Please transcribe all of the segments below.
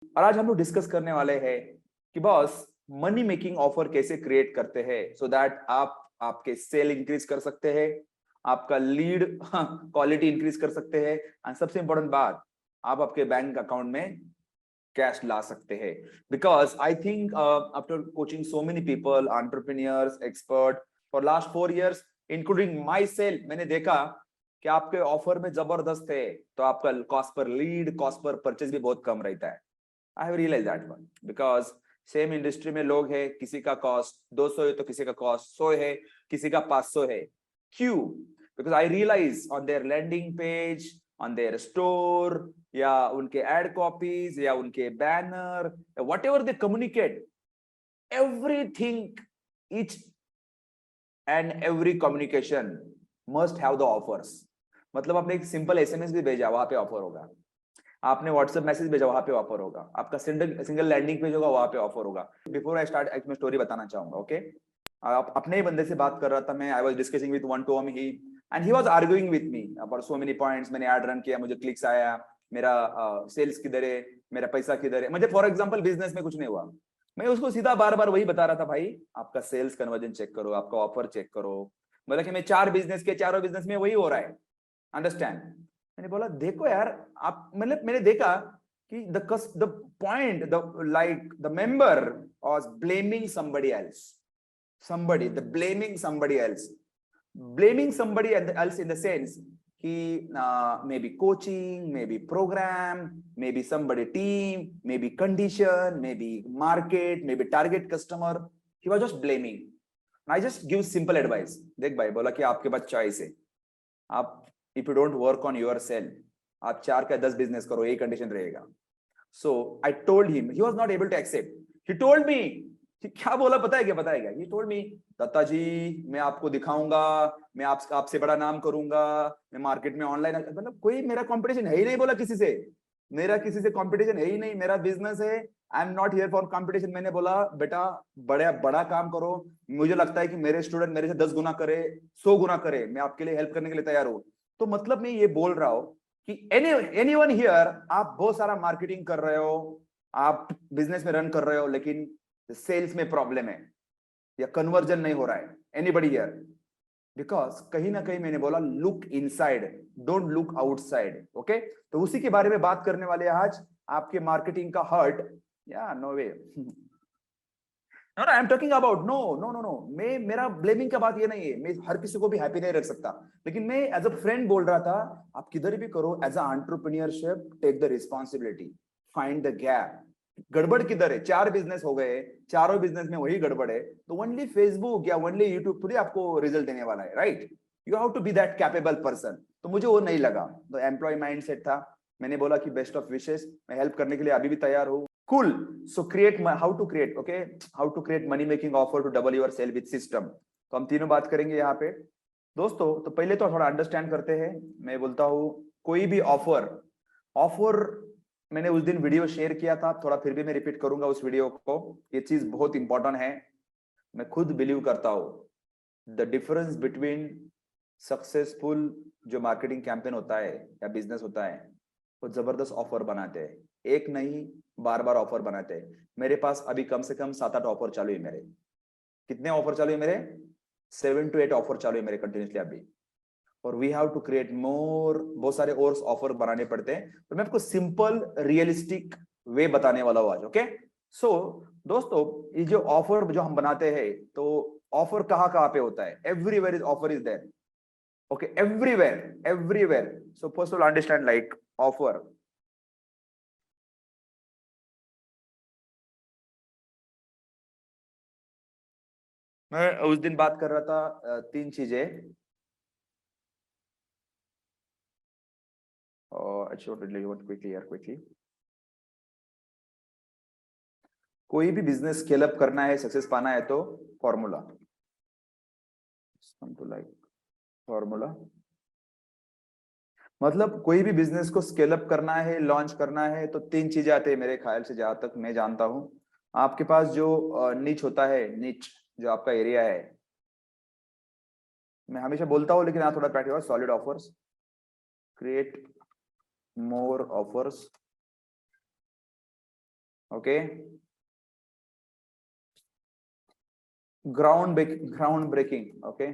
और आज हम लोग डिस्कस करने वाले हैं कि बॉस मनी मेकिंग ऑफर कैसे क्रिएट करते हैं सो दैट आप आपके सेल इंक्रीज कर सकते हैं, आपका लीड क्वालिटी इंक्रीज कर सकते हैं, एंड सबसे इंपॉर्टेंट बात, आप आपके बैंक अकाउंट में कैश ला सकते हैं। Because I think after coaching so many people, entrepreneurs, expert for last 4 years including my self, मैंने देखा कि आपके ऑफर में जबरदस्त है तो आपका cost per lead, cost per purchase भी बहुत कम रहता है। I have realise that one because same industry में लोग हैं, किसी का कॉस्ट 200 है तो किसी का कॉस्ट 100 है, किसी का 500 है। क्यों? Because I realise on their landing page, on their store, या उनके एड कॉपीज, या उनके banner, whatever they communicate, everything, each and every communication must have the offers। मतलब आपने एक सिंपल एसएमएस भी भेजा, वहां पे ऑफर होगा। आपने व्हाट्सएप मैसेज भेजा, वहां पे ऑफर होगा। आपका सिंगल लैंडिंग पेज होगा, वहां पे ऑफर होगा। बिफोर आई स्टार्ट एक मैं स्टोरी बताना चाहूंगा, ओके? आप अपने ही बंदे से बात कर रहा था मैं। I was discussing with one two he and he was arguing with me about so many points. मैंने ऐड रन किया, मुझे क्लिक्स आया, मेरा सेल्स किधर है, मेरा पैसा किधर है। मुझे फॉर एग्जांपल बिजनेस में कुछ नहीं हुआ, मैं उसको सीधा बार बार वही बता रहा था, भाई आपका सेल्स कन्वर्जन चेक करो, आपका ऑफर चेक करो। मतलब कि मैं 4 बिजनेस के, चारों बिजनेस में वही हो रहा है। अंडरस्टैंड? मैंने बोला देखो यार, आप, मतलब मैंने देखा कि the point, the like the member was blaming somebody else, somebody the blaming somebody else, blaming somebody else in the sense कि maybe coaching, maybe program, maybe somebody team, maybe condition, maybe market, maybe target customer। he was just blaming and I just give simple advice। देख भाई, बोला कि आपके पास choice है, आप if you don't work on your sale, आप 4 का 10 business करो, यही कंडीशन रहेगा। So I told him, he was not able to accept. He told me, क्या बोला पता है क्या? पता है क्या? ही टोल्ड मी, दत्ता जी मैं आपको दिखाऊंगा, मैं आपसे बड़ा नाम करूंगा, मैं मार्केट में ऑनलाइन, मतलब कोई मेरा कंपटीशन है ही नहीं। बोला किसी से, मेरा किसी से कंपटीशन है ही नहीं, मेरा बिजनेस है, I am not here for competition. मैंने बोला बेटा बड़ा बड़ा काम करो, मुझे लगता है कि मेरे स्टूडेंट मेरे से 10 गुना करे, 100 गुना करे, मैं आपके लिए हेल्प करने के लिए तैयार हूं। तो मतलब मैं ये बोल रहा हूं कि एनीवन हियर, आप बहुत सारा मार्केटिंग कर रहे हो, आप बिजनेस में रन कर रहे हो, लेकिन सेल्स में प्रॉब्लम है या कन्वर्जन नहीं हो रहा है। Anybody here? बिकॉज कहीं ना कहीं मैंने बोला look inside, don't look outside. Okay, तो उसी के बारे में बात करने वाले आज, आपके मार्केटिंग का हर्ट। या no way, no I am talking about, no no no no, मैं, मेरा ब्लेमिंग का बात ये नहीं है, मैं हर किसी को भी हैप्पी नहीं रख सकता, लेकिन मैं एज अ फ्रेंड बोल रहा था, आप किधर भी करो as a entrepreneurship, take the responsibility, find the gap. गड़बड़ किधर है? 4 बिजनेस हो गए, चारों बिजनेस में वही गड़बड़ है, तो ओनली फेसबुक या ओनली यूट्यूब थोड़ी आपको रिजल्ट देने वाला है, right? You have to be that capable person. तो मुझे वो नहीं लगा, तो एम्प्लॉय माइंडसेट था। मैंने बोला कि बेस्ट ऑफ विशेस, मैं हेल्प करने के लिए अभी भी तैयार हूँ। Cool. So create, how to create, okay? How to create money making offer to double your sale with system। तो हम तीनों बात करेंगे यहाँ पे दोस्तों। तो पहले तो थोड़ा अंडरस्टैंड करते हैं। मैं बोलता हूँ कोई भी ऑफर, ऑफर मैंने उस दिन वीडियो शेयर किया था, थोड़ा फिर भी मैं रिपीट करूंगा उस वीडियो को। ये चीज बहुत इंपॉर्टेंट है। मैं खुद बिलीव करता हूँ द डिफरेंस बिटवीन सक्सेसफुल जो मार्केटिंग कैंपेन होता है या बिजनेस होता है, वो जबरदस्त ऑफर बनाते हैं, एक नहीं बार बार ऑफर बनाते हैं। मेरे पास अभी कम से कम 7-8 ऑफर चालू है मेरे। कितने ऑफर चालू है मेरे? 7 to 8 ऑफर चालू है मेरे कंटिन्यूसली अभी। और we have to create more, बहुत सारे और ऑफर बनाने पड़ते हैं। तो मैं आपको सिंपल रियलिस्टिक वे बताने वाला हूं आज, ओके? सो दोस्तों, ये जो ऑफर जो हम बनाते हैं, तो ऑफर कहाँ कहाँ पे होता है? Everywhere is offer is there, okay? Everywhere, everywhere. So first of all understand like offer. मैं उस दिन बात कर रहा था 3 चीजें, और अच्छा क्विकली यार, क्विकली। कोई भी बिजनेस स्केल अप करना है, सक्सेस पाना है, तो फॉर्मूला, लाइक फॉर्मूला, मतलब कोई भी बिजनेस को स्केल अप करना है, लॉन्च करना है, तो 3 चीजें आते हैं मेरे ख्याल से, जहां तक मैं जानता हूं। आपके पास जो निच होता है, निच जो आपका एरिया है, मैं हमेशा बोलता हूं लेकिन यहाँ थोड़ा practice, solid offers, create more offers, okay, ground breaking. Okay,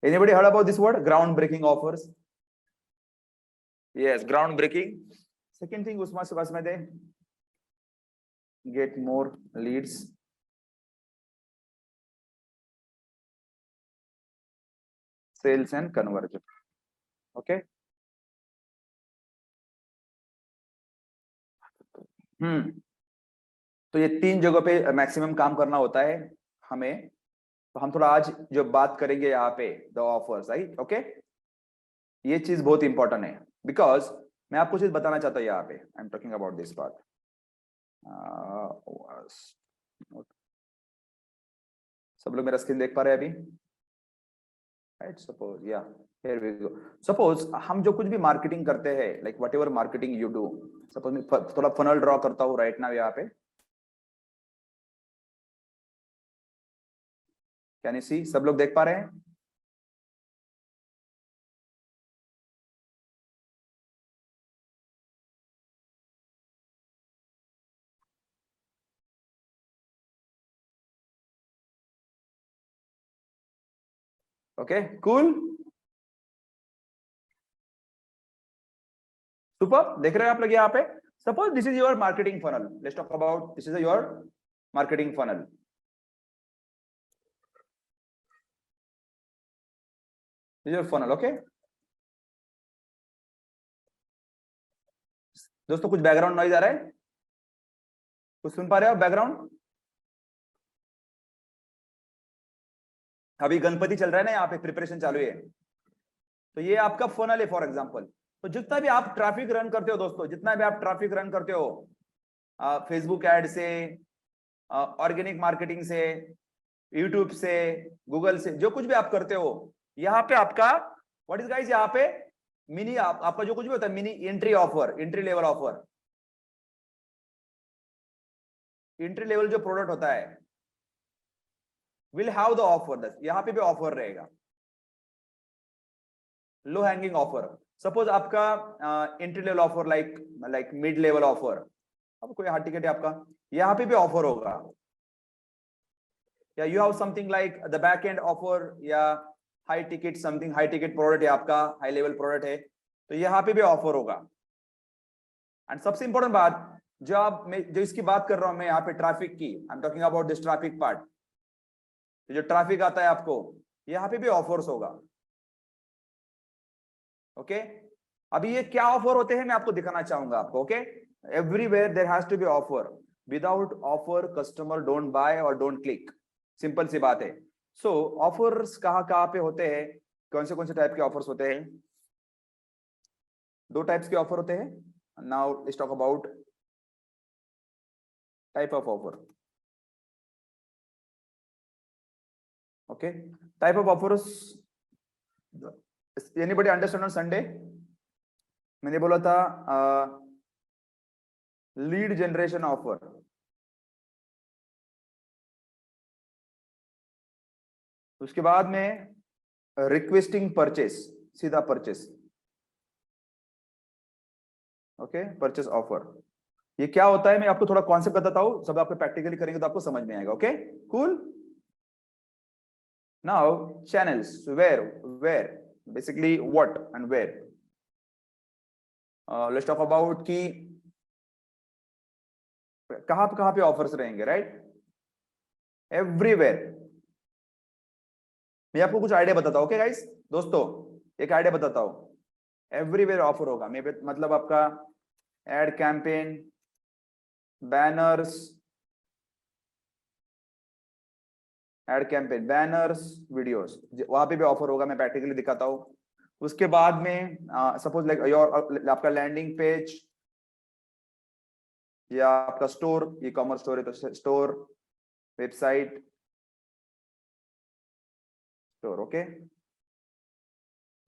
anybody heard about this word, ground breaking offers? Yes, ground breaking. Second thing उसमें से बस में दे, get more leads. Sales and conversion. Okay. तो ये 3 जगहों पे मैक्सिमम काम करना होता है हमें। तो हम थोड़ा आज जो बात करेंगे यहाँ पे द ऑफर्स, राइट? ओके, ये चीज बहुत इंपॉर्टेंट है बिकॉज मैं आपको चीज बताना चाहता हूँ यहाँ पे। आई am talking about this part. सब लोग मेरा स्क्रीन देख पा रहे हैं अभी, राइट? सपोज या हियर वी गो। सपोज हम जो कुछ भी मार्केटिंग करते हैं, like what ever marketing you do, suppose मैं थोड़ा फनल ड्रॉ करता हूँ राइट नाउ यहाँ पे। Can you see? सब लोग देख पा रहे हैं? Okay, cool, super. देख रहे हैं आप लोग यहाँ पे? Suppose this is your marketing funnel, let's talk about this is your marketing funnel. This is your funnel, okay. दोस्तों कुछ बैकग्राउंड नॉइज आ रहा है? कुछ सुन पा रहे हो बैकग्राउंड? अभी गणपति चल रहा है ना, यहाँ पे प्रिपरेशन चालू है। तो ये आपका फनल है फॉर एग्जांपल। तो जितना भी आप ट्रैफिक रन करते हो दोस्तों, जितना भी आप ट्रैफिक रन करते हो, फेसबुक एड से, ऑर्गेनिक मार्केटिंग से, यूट्यूब से, गूगल से, जो कुछ भी आप करते हो, यहाँ पे आपका व्हाट इज गाइस, यहाँ पे मिनी आपका जो कुछ भी होता है, mini entry offer, entry level offer, entry level जो प्रोडक्ट होता है विल हैव द ऑफर। यहाँ पे भी ऑफर रहेगा, लो हैंगिंग ऑफर। सपोज आपका entry level offer like mid level offer, अब कोई हार्ड टिकट है आपका, यहाँ पे भी ऑफर होगा। या you have something like the back end offer, या high ticket something, high ticket product है आपका, हाई लेवल प्रोडक्ट है, तो यहाँ पे भी ऑफर होगा। एंड सबसे इंपॉर्टेंट बात, जो इसकी बात कर रहा हूं मैं यहाँ पे ट्रैफिक की, आई am talking about this traffic part. जो ट्रैफिक आता है आपको, यहाँ पे भी ऑफर्स होगा। ओके, अभी ये क्या ऑफर होते हैं मैं आपको दिखाना चाहूंगा आपको। Okay, everywhere there has to be offer, without offer customer don't buy और डोंट क्लिक, सिंपल सी बात है। सो ऑफर्स कहाँ कहाँ पे होते हैं, कौन से टाइप के ऑफर्स होते हैं? 2 टाइप्स के ऑफर होते हैं। Now let's talk about type of offer. Okay, type of offers. Anybody understand on Sunday? मैंने बोला था लीड जनरेशन ऑफर, उसके बाद में रिक्वेस्टिंग परचेस, सीधा परचेस। ओके, परचेस ऑफर ये क्या होता है मैं आपको थोड़ा कॉन्सेप्ट बताता हूं, सब आपको प्रैक्टिकली करेंगे तो आपको समझ में आएगा। Okay, cool. Now channels, where basically what and where. Let's talk about कि कहां पे ऑफर्स रहेंगे, राइट? एवरीवेयर। मैं आपको कुछ आइडिया बताता हूं, ओके गाइस, दोस्तों एक आइडिया बताता हूं। एवरीवेयर ऑफर होगा, मतलब आपका ad campaign, banners, ad campaign, banners, videos, वहां पे भी ऑफर होगा, मैं प्रैक्टिकली दिखाता हूं। उसके बाद में सपोज लाइक योर आपका लैंडिंग पेज या आपका स्टोर, ई कॉमर्स स्टोर है तो स्टोर, वेबसाइट, स्टोर। ओके,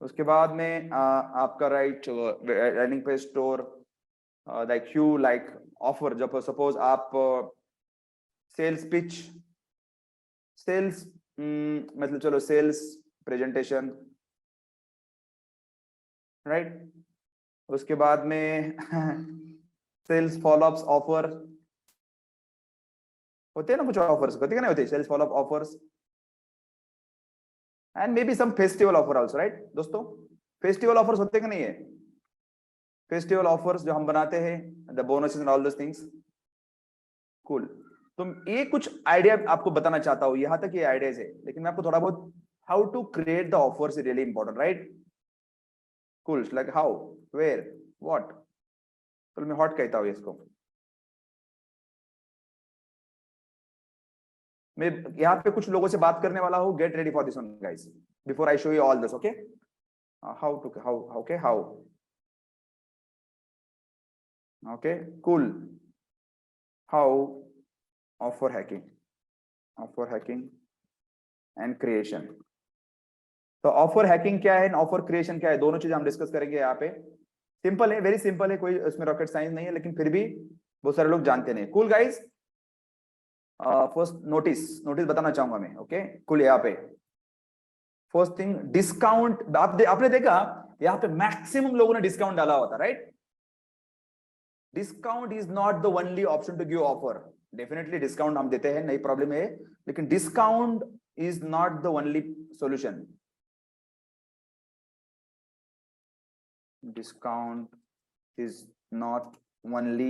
उसके बाद में आपका right landing page, store, like you like offer, जब सपोज आप सेल्स पिच, सेल्स मतलब चलो सेल्स प्रेजेंटेशन, राइट? उसके बाद में सेल्स फॉलोअप्स ऑफर, होते हैं ना कुछ ऑफर्स, होते नहीं होते, sales follow up offers and may be some festival offer also, right दोस्तों? फेस्टिवल ऑफर्स होते कि नहीं है? फेस्टिवल ऑफर्स जो हम बनाते हैं, the bonuses and all those things. Cool. तो ये कुछ आइडिया आपको बताना चाहता हूं, यहां तक ये आइडियाज है, लेकिन मैं आपको थोड़ा बहुत how to create the offers is really important, right? Cool, like how, where, what. तो मैं हॉट कहता हूं इसको। मैं यहाँ पे कुछ लोगों से बात करने वाला हूँ, get ready for this one guys before I show you all this, okay? How to how okay how okay cool. How offer hacking and creation. तो ऑफर हैकिंग क्या है, ऑफर क्रिएशन क्या है, दोनों चीज हम डिस्कस करेंगे यहाँ पे। सिंपल है, वेरी सिंपल है, कोई उसमें रॉकेट साइंस नहीं है, लेकिन फिर भी बहुत सारे लोग जानते नहीं। कूल गाइस, फर्स्ट नोटिस बताना चाहूंगा मैं, ओके? कूल, यहाँ पे फर्स्ट थिंग डिस्काउंट। आपने देखा यहाँ पे मैक्सिमम लोगों ने डिस्काउंट डाला होता, राइट? Discount is not the only option to give offer. Definitely discount हम देते हैं, नई प्रॉब्लम है, लेकिन discount is not the only solution. Discount is not only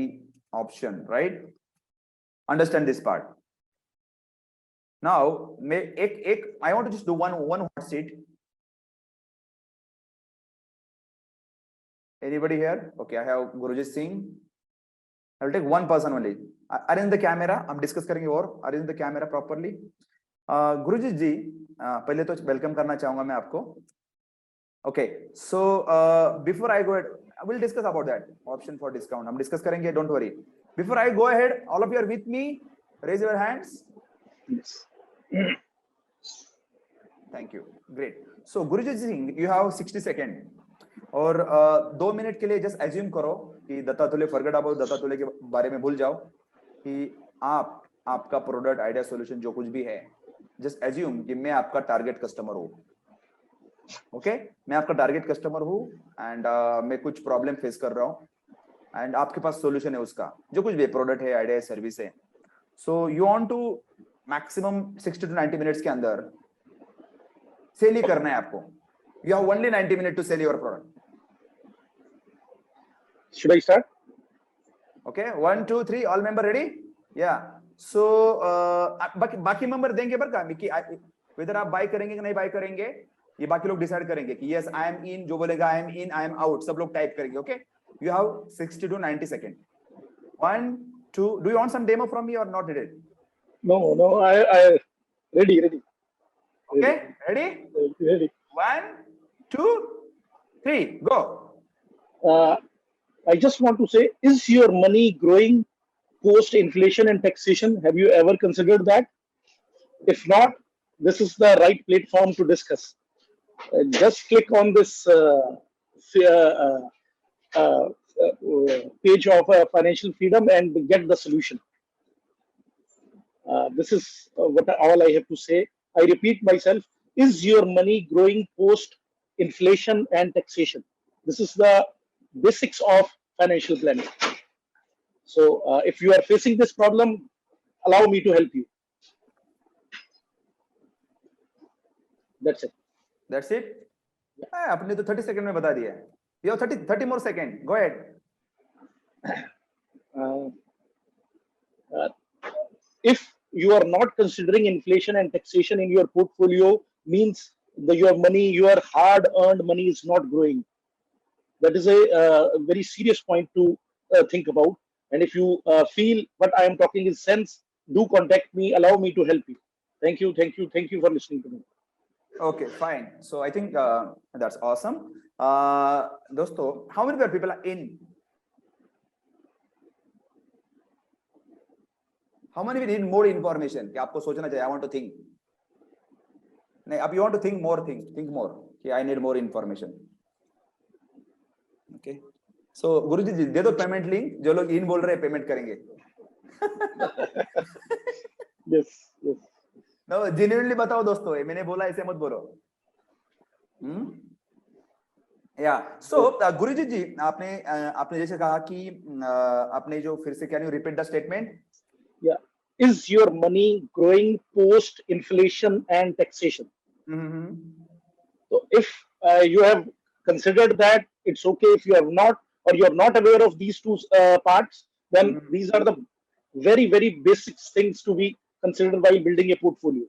option, right? Understand this part. Now, I want to just do one hot seat. Anybody here? Okay, I have Guruji Singh. I will take one person only. Arrange the camera. हम discuss करेंगे और arrange the camera properly. गुरुजी जी, पहले तो welcome करना चाहूंगा मैं आपको। Okay, so before I go ahead, I will discuss about that option for discount. हम discuss करेंगे, don't worry. Before I go ahead, all of you are with me. Raise your hands. Yes. Thank you. Great. So Guruji Singh, you have 60 seconds. और 2 minute के लिए just assume करो कि Dattatreya, forget about Dattatreya के बारे में भूल जाओ, कि आपका प्रोडक्ट, आइडिया, सॉल्यूशन जो कुछ भी है, जस्ट एज्यूम कि मैं आपका टारगेट कस्टमर हूँ। ओके, मैं आपका टारगेट कस्टमर हूँ एंड मैं कुछ प्रॉब्लम फेस कर रहा हूँ एंड आपके पास सॉल्यूशन है उसका, जो कुछ भी प्रोडक्ट है, आइडिया है, सर्विस है। So you want to maximum 60 to 90 minutes के अंदर सेल ही करना है आपको। You have only 90 minute to sell your product. Should I start? Okay, 1 2 3, all member ready? या सो बाकी मेंबर देंगे पर कि वेदर आप बाय करेंगे कि नहीं बाय करेंगे, ये बाकी लोग डिसाइड करेंगे कि यस आई एम इन, जो बोलेगा I am in, I am out, सब लोग टाइप करेंगे। Okay, you have 60 to 90 second. 1 2, do you want some demo from me or not needed? No, I ready. Okay, ready? Ready. 1 2 3, go. I just want to say, is your money growing post inflation and taxation? Have you ever considered that? If not, this is the right platform to discuss. Just click on this page of financial freedom and get the solution. This is all I have to say. I repeat myself, is your money growing post inflation and taxation? This is the basics of financial planning. So if you are facing this problem, allow me to help you. That's it. आपने तो 30 second में बता दिया। You have 30 more second. Go ahead. If you are not considering inflation and taxation in your portfolio, means your money, your hard-earned money is not growing. That is a very serious point to think about. And if you feel what I am talking is sense, do contact me. Allow me to help you. Thank you for listening to me. Okay, fine. So I think that's awesome. दोस्तों, how many people are in? How many we need more information? कि आपको सोचना चाहिए, I want to think. नहीं, अब you want to think more कि I need more information. Okay. So गुरुजी जी दे दो payment link, जो लोग इन बोल रहे हैं पेमेंट करेंगे। Yes. No, genuinely बताओ दोस्तों, मैंने बोला ऐसे मत बोलो। सो गुरुजी जी, आपने जैसे कहा कि आपने जो फिर से, can you repeat the statement? Yeah. is your money growing post inflation and taxation? Mm-hmm. So if you have considered that, it's okay. If you have not, or you are not aware of these two parts, then Mm-hmm. these are the very, very basic things to be considered while building a portfolio.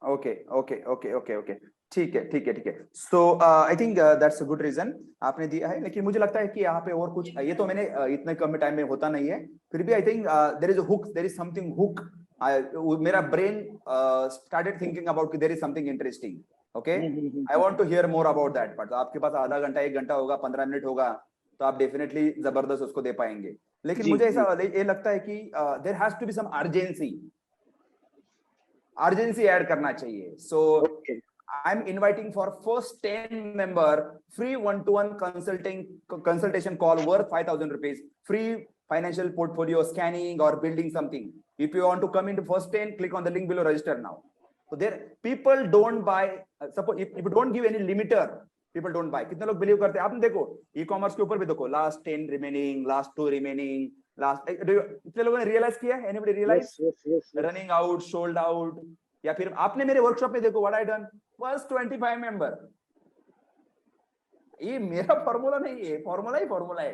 Okay okay okay okay okay, ठीक है ठीक है ठीक है. So I think that's a good reason आपने दिया है, लेकिन मुझे लगता है कि यहाँ पे और कुछ, ये तो मैंने इतने कम टाइम में होता नहीं है, फिर भी I think there is a hook, there is something hook. मेरा ब्रेन स्टार्टेड थिंकिंग अबाउट कि there is something interesting. Okay, I want to hear more about that. But आपके पास आधा घंटा, 1 घंटा होगा, 15 मिनट होगा, तो आप डेफिनेटली जबरदस्त उसको दे पाएंगे. लेकिन जी मुझे जी. ऐसा ये लगता है कि there has to be some urgency add करना चाहिए. सो Okay. I'm inviting for first 10 member free one-to-one consultation call worth 5,000 rupees, free financial portfolio scanning or building something. If you want to come into first 10, click on the link below, register now. So there people don't buy, suppose if you don't give any limiter, people don't buy. कितने लोग believe करते हैं आपने देखो, e-commerce के ऊपर भी देखो, last 10 remaining, last 2 remaining, last, कितने लोगों ने रियलाइज किया? Anybody realise? Yes. Running out, sold out. या फिर आपने मेरे वर्कशॉप में देखो, what I done, first 25 member. ये मेरा फॉर्मूला नहीं है, फॉर्मूला ही फॉर्मूला है,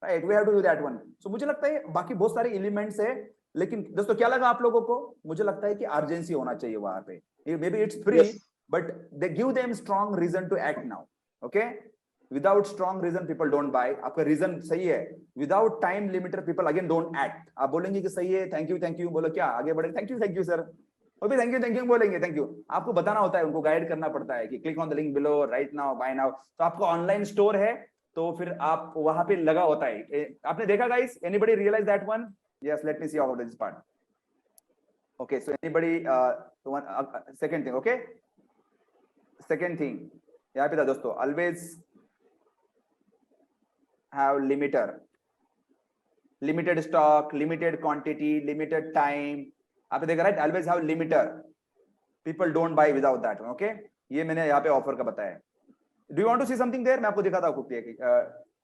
right? We have to do that one. So मुझे लगता है बाकी बहुत सारे एलिमेंट्स है, लेकिन दोस्तों क्या लगा आप लोगों को? मुझे लगता है कि अर्जेंसी होना चाहिए वहां पे. May be it's free, Yes. But they give them strong reason to act now. Okay, without strong reason people don't buy. आपका रीजन सही है, without time limiter people again don't act. आप बोलेंगे कि सही है, थैंक यू बोलो, क्या आगे बढ़े, थैंक यू सर, वो भी थैंक यू बोलेंगे, थैंक यू. आपको बताना होता है, उनको गाइड करना पड़ता है कि click on the link below, right now, buy now. तो आपका ऑनलाइन स्टोर है, तो फिर आप वहां पे लगा होता है. आपने देखा guys? Anybody realise that one? Yes, let me see how this part. Okay, so anybody, second thing. Okay, second thing यहाँ पे था दोस्तों, always have limiter, limited stock, limited quantity, limited time. आपने देखा right? Always have limiter, people don't buy without that. Okay, ये मैंने यहाँ पे ऑफर का बताया. Do you want to see something there? मैं आपको दिखाता हूँ कुछ.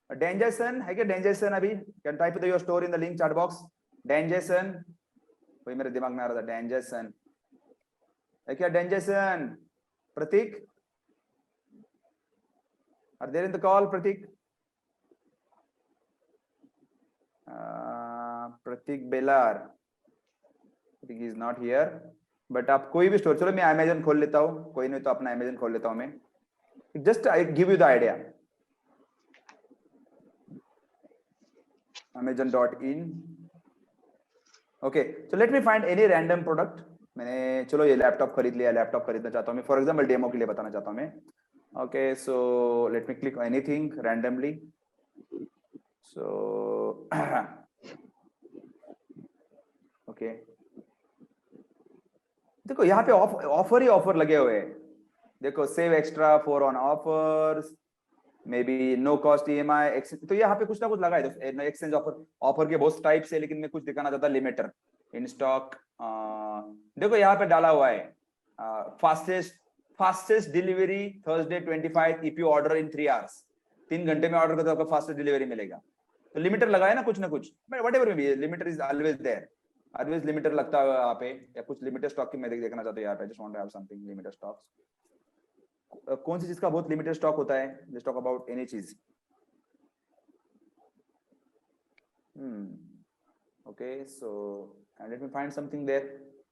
डेंजरसन है क्या? डेंजरसन अभी can type your store in the link chat box. डेंजरसन, कोई मेरे दिमाग में आ रहा था, डेंजरसन है क्या? डेंजरसन, Prateek, are there in the call? Prateek, Prateek बेलार, इज नॉट हियर. बट आप कोई भी स्टोर, चलो मैं अमेजन खोल लेता हूँ, कोई नहीं तो अपना अमेजन खोल लेता हूँ मैं. Just I give you the idea. amazon.in. Okay, so let me find any random product. मैंने चलो ये लैपटॉप खरीद लिया, लैपटॉप खरीदना चाहता हूँ मैं, फॉर एग्जाम्पल डेमो के लिए बताना चाहता हूँ मैं. ओके, सो लेट मी click anything randomly. So okay, देखो यहाँ पे ऑफर ही ऑफर लगे हुए हैं. देखो, save extra, 4 on offers, may be no cost EMI. तो यहाँ पे कुछ ना कुछ लगा है. एक्सचेंज ऑफर, ऑफर के बहुत टाइप्स है, लेकिन मैं कुछ दिखाना चाहता. लिमिटर, इन स्टॉक, देखो यहाँ पे डाला हुआ है, fastest delivery Thursday 25 if you order in 3 hours. 3 घंटे में ऑर्डर करते हो आपको फास्टेस्ट डिलीवरी मिलेगा. तो लिमिटर लगा है ना कुछ ना कुछ, but whatever may, limiter is always there. Always limiter लगता है यहाँ पे, या कुछ लिमिटेड स्टॉक की मैं देखना चाहता हूँ यहाँ पे. Just want to have something limited stocks. कौन सी चीज का बहुत लिमिटेड स्टॉक होता है? लेट्स टॉक अबाउट एनी चीज. Okay, so let me find something there.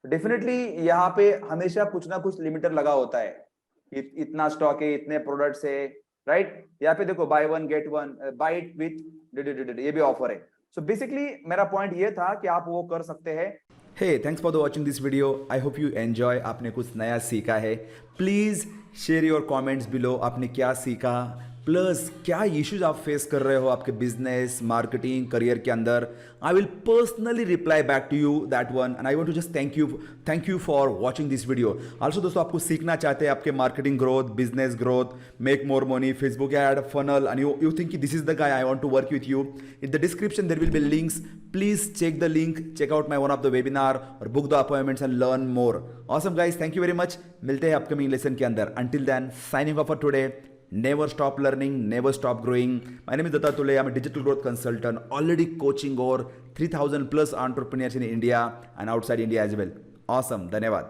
Definitely यहाँ पे हमेशा कुछ ना कुछ लिमिटर लगा होता है. इतना स्टॉक है, इतने प्रोडक्ट्स है, राइट? यहाँ पे देखो, buy one get one, buy it with, ये भी ऑफर है. सो बेसिकली मेरा पॉइंट ये था कि आप वो कर सकते हैं. Hey, thanks for the watching this video. I hope you enjoy. आपने कुछ नया सीखा है. Please share your comments below. आपने क्या सीखा, प्लस क्या इश्यूज आप फेस कर रहे हो आपके बिजनेस, मार्केटिंग, करियर के अंदर. I will personally reply back to you that one. And I want to just thank you for watching this video. Also दोस्तों, आपको सीखना चाहते हैं आपके marketing growth, business growth, make more money, Facebook ad, funnel, and you think this is the guy I want to work with you. In the description there will be links. Please check the link, check out my one of the webinar और book the appointments and learn more. Awesome guys, thank you very much. मिलते हैं upcoming lesson के अंदर. Until then, signing off for today. Never stop learning, never stop growing. My name is Datta Tule. I'm a digital growth consultant, already coaching over 3,000 plus entrepreneurs in India and outside India as well. Awesome. धन्यवाद.